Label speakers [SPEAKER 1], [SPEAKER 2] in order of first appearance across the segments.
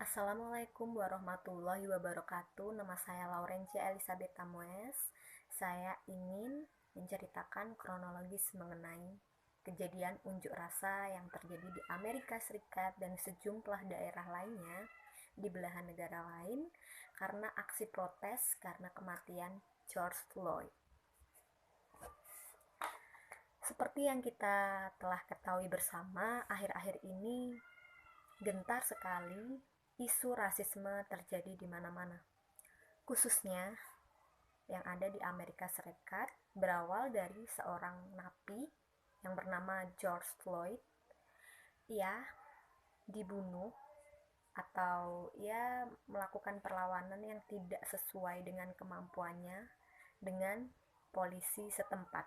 [SPEAKER 1] Assalamualaikum warahmatullahi wabarakatuh. Nama saya Laurencia Elizabeth Tamues. Saya ingin menceritakan kronologis mengenai kejadian unjuk rasa yang terjadi di Amerika Serikat dan sejumlah daerah lainnya di belahan negara lain karena aksi protes karena kematian George Floyd. Seperti yang kita telah ketahui bersama, akhir-akhir ini gentar sekali isu rasisme terjadi di mana-mana. Khususnya yang ada di Amerika Serikat, berawal dari seorang napi yang bernama George Floyd. Ia dibunuh atau ia melakukan perlawanan yang tidak sesuai dengan kemampuannya dengan polisi setempat.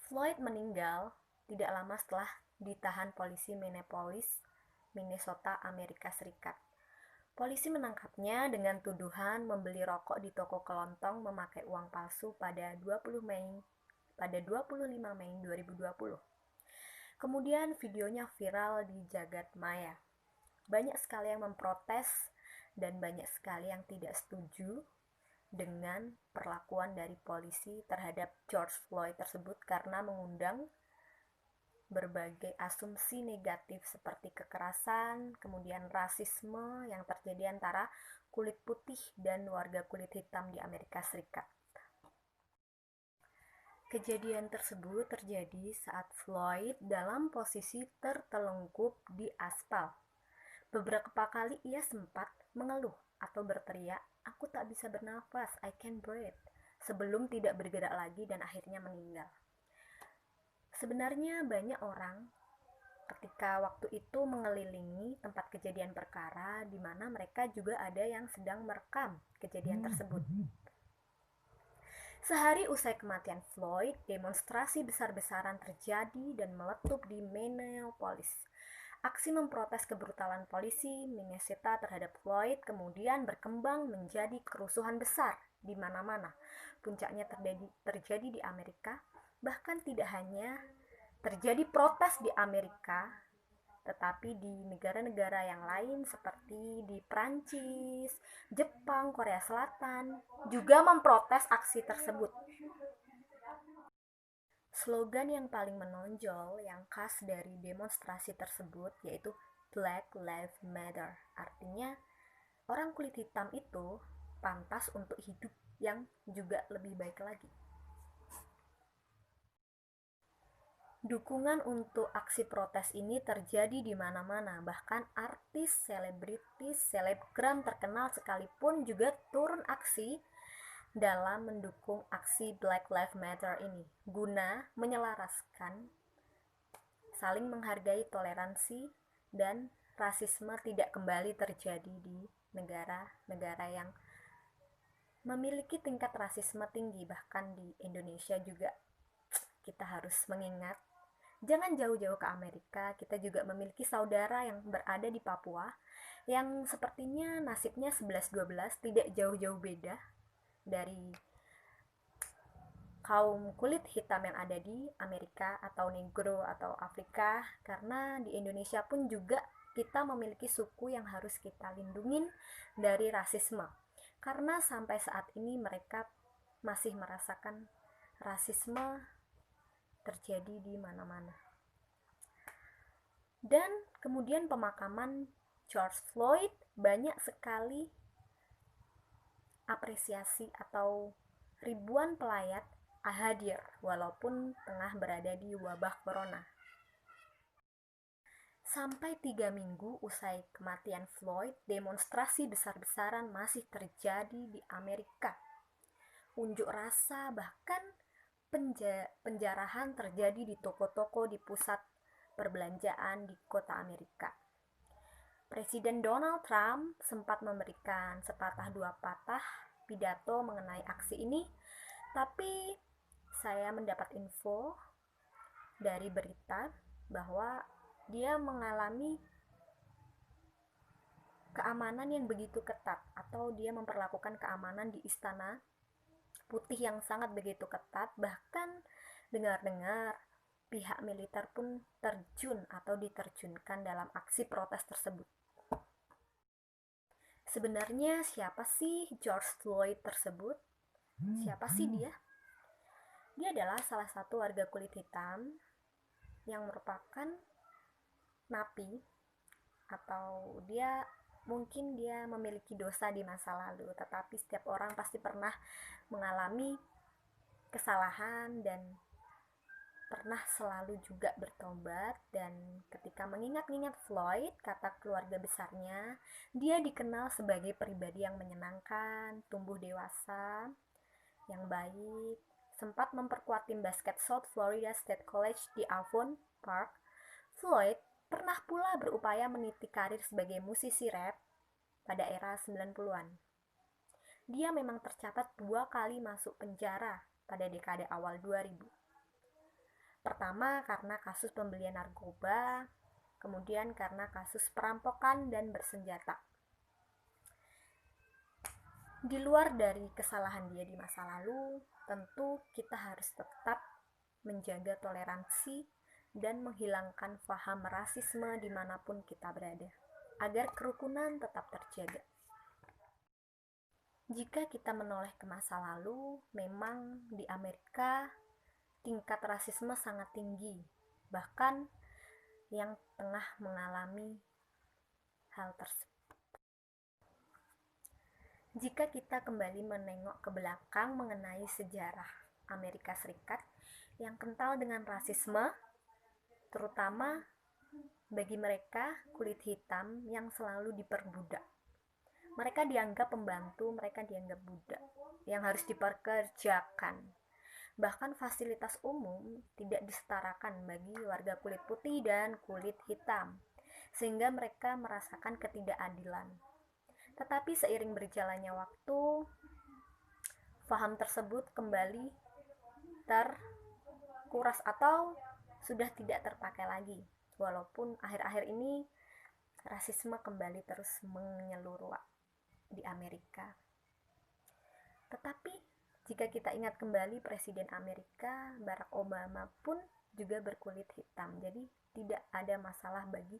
[SPEAKER 1] Floyd meninggal tidak lama setelah ditahan polisi Minneapolis, Minnesota, Amerika Serikat. Polisi menangkapnya dengan tuduhan membeli rokok di toko kelontong memakai uang palsu pada 25 Mei 2020. Kemudian videonya viral di jagat maya. Banyak sekali yang memprotes dan banyak sekali yang tidak setuju dengan perlakuan dari polisi terhadap George Floyd tersebut karena mengundang berbagai asumsi negatif seperti kekerasan, kemudian rasisme yang terjadi antara kulit putih dan warga kulit hitam di Amerika Serikat. Kejadian tersebut terjadi saat Floyd dalam posisi tertelungkup di aspal. Beberapa kali ia sempat mengeluh atau berteriak, "Aku tak bisa bernafas, I can't breathe," sebelum tidak bergerak lagi dan akhirnya meninggal. Sebenarnya banyak orang ketika waktu itu mengelilingi tempat kejadian perkara di mana mereka juga ada yang sedang merekam kejadian tersebut. Sehari usai kematian Floyd, demonstrasi besar-besaran terjadi dan meletup di Minneapolis. Aksi memprotes kebrutalan polisi Minnesota terhadap Floyd kemudian berkembang menjadi kerusuhan besar di mana-mana. Puncaknya terjadi di Amerika, bahkan tidak hanya terjadi protes di Amerika, tetapi di negara-negara yang lain seperti di Prancis, Jepang, Korea Selatan juga memprotes aksi tersebut. Slogan yang paling menonjol yang khas dari demonstrasi tersebut yaitu Black Lives Matter. Artinya orang kulit hitam itu pantas untuk hidup yang juga lebih baik lagi. Dukungan untuk aksi protes ini terjadi di mana-mana, bahkan artis, selebritis, selebgram terkenal sekalipun juga turun aksi dalam mendukung aksi Black Lives Matter ini, guna menyelaraskan saling menghargai, toleransi, dan rasisme tidak kembali terjadi di negara-negara yang memiliki tingkat rasisme tinggi. Bahkan di Indonesia juga kita harus mengingat, jangan jauh-jauh ke Amerika, kita juga memiliki saudara yang berada di Papua yang sepertinya nasibnya 11-12, tidak jauh-jauh beda dari kaum kulit hitam yang ada di Amerika atau Negro atau Afrika. Karena di Indonesia pun juga kita memiliki suku yang harus kita lindungin dari rasisme, karena sampai saat ini mereka masih merasakan rasisme terjadi di mana-mana. Dan kemudian pemakaman George Floyd, banyak sekali apresiasi atau ribuan pelayat hadir walaupun tengah berada di wabah corona. Sampai 3 minggu usai kematian Floyd, demonstrasi besar-besaran masih terjadi di Amerika. Unjuk rasa bahkan penjarahan terjadi di toko-toko di pusat perbelanjaan di kota Amerika. Presiden Donald Trump sempat memberikan sepatah dua patah pidato mengenai aksi ini, tapi saya mendapat info dari berita bahwa dia mengalami keamanan yang begitu ketat, atau dia memperlakukan keamanan di Istana Putih yang sangat begitu ketat. Bahkan dengar-dengar pihak militer pun terjun atau diterjunkan dalam aksi protes tersebut. Sebenarnya siapa sih George Floyd tersebut? Siapa sih dia? Dia adalah salah satu warga kulit hitam yang merupakan napi, atau mungkin dia memiliki dosa di masa lalu, tetapi setiap orang pasti pernah mengalami kesalahan dan pernah selalu juga bertobat. Dan ketika mengingat-ingat Floyd, kata keluarga besarnya, dia dikenal sebagai pribadi yang menyenangkan, tumbuh dewasa, yang baik, sempat memperkuat tim basket South Florida State College di Avon Park. Floyd pernah pula berupaya meniti karir sebagai musisi rap pada era 90-an. Dia memang tercatat 2 kali masuk penjara pada dekade awal 2000. Pertama karena kasus pembelian narkoba, kemudian karena kasus perampokan dan bersenjata. Di luar dari kesalahan dia di masa lalu, tentu kita harus tetap menjaga toleransi dan menghilangkan paham rasisme dimanapun kita berada, agar kerukunan tetap terjaga. Jika kita menoleh ke masa lalu, memang di Amerika tingkat rasisme sangat tinggi, bahkan yang tengah mengalami hal tersebut. Jika kita kembali menengok ke belakang mengenai sejarah Amerika Serikat yang kental dengan rasisme, terutama bagi mereka kulit hitam yang selalu diperbudak. Mereka dianggap pembantu, mereka dianggap budak yang harus diperkerjakan. Bahkan fasilitas umum tidak disetarakan bagi warga kulit putih dan kulit hitam, sehingga mereka merasakan ketidakadilan. Tetapi seiring berjalannya waktu, paham tersebut kembali terkuras atau sudah tidak terpakai lagi. Walaupun akhir-akhir ini rasisme kembali terus menyeluruh di Amerika. Tetapi jika kita ingat kembali, Presiden Amerika Barack Obama pun juga berkulit hitam. Jadi tidak ada masalah bagi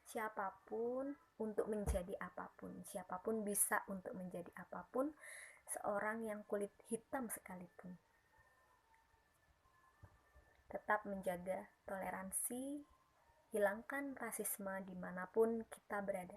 [SPEAKER 1] siapapun untuk menjadi apapun. Siapapun bisa untuk menjadi apapun, seorang yang kulit hitam sekalipun. Tetap menjaga toleransi, hilangkan rasisme dimanapun kita berada.